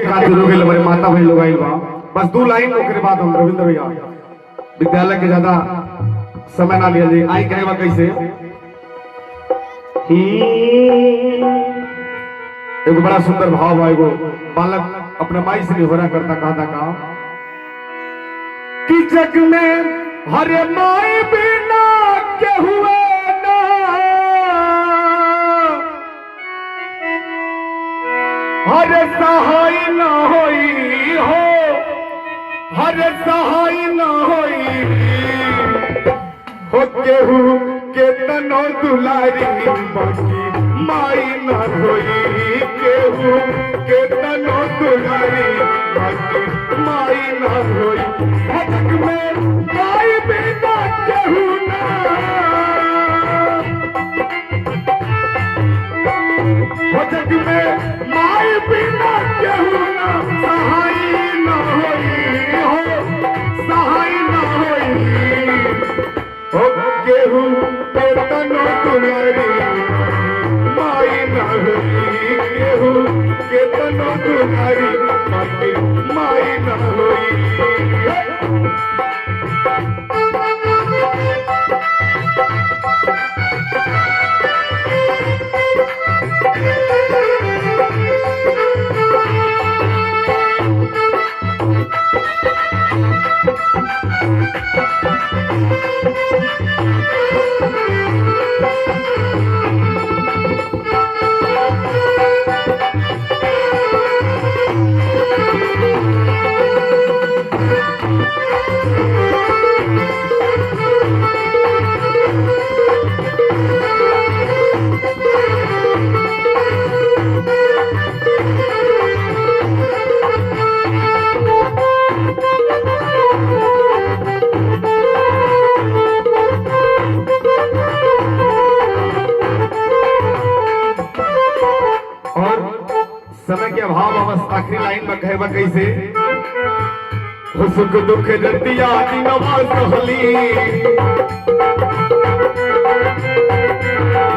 हमारे माता बहन लोग आइल बा। बस 2 लाइन ओकरे बाद हम रविंद्र भैया विद्यालय के ज्यादा समय ना लिया जाए। आई कहे बा कैसे एगो बड़ा सुंदर भाव बा। एगो बालक अपना माई से निहोरा करता कहता का कि जग में हरे माई बिना के हुए ना हरे सहाय न होई हो हरे सहाय न होई हो केहू के तनो दुलारी बाकी माई न होई केहू के तनो दुलारी बाकी माई न होई जग में माई बिना केहू ना हो जग में माई बिना केहू ना सहाय न होई हो सहाय न होई हो केहू के तनो दुलारी माई न होई केहू के तनो दुलारी बाकी माई न होई। समय के अभाव अवस्था आखिरी लाइन में कहे कैसे हो सुख दुख दतिया दिनवा सहली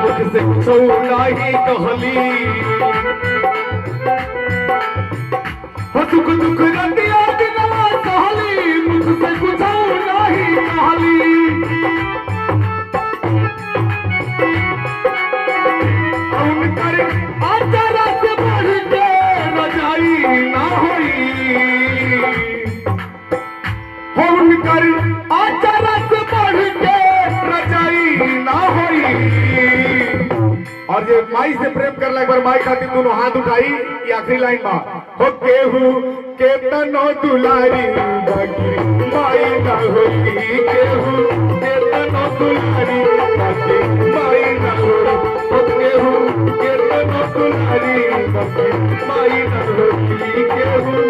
मुख से कुछ नहीं कहली हो सुख दुख दतिया दिनवा सहली मुख से कुछ नहीं कहली उनकर आचारा से बढ़ के रजाई ना होई हो उनकर आचारा से बढ़ के रजाई ना होई। और ये माई से प्रेम करला एक बार माई खातिर दोनों हाथ उठाई। ये आखिरी लाइन बा हो केहू के तनो दुलारी बाकी माई ना होई केहू के तनो दुलारी बाकी माई ना होई हो केहू के तनो दुलारी बाकी माई ना होई केहू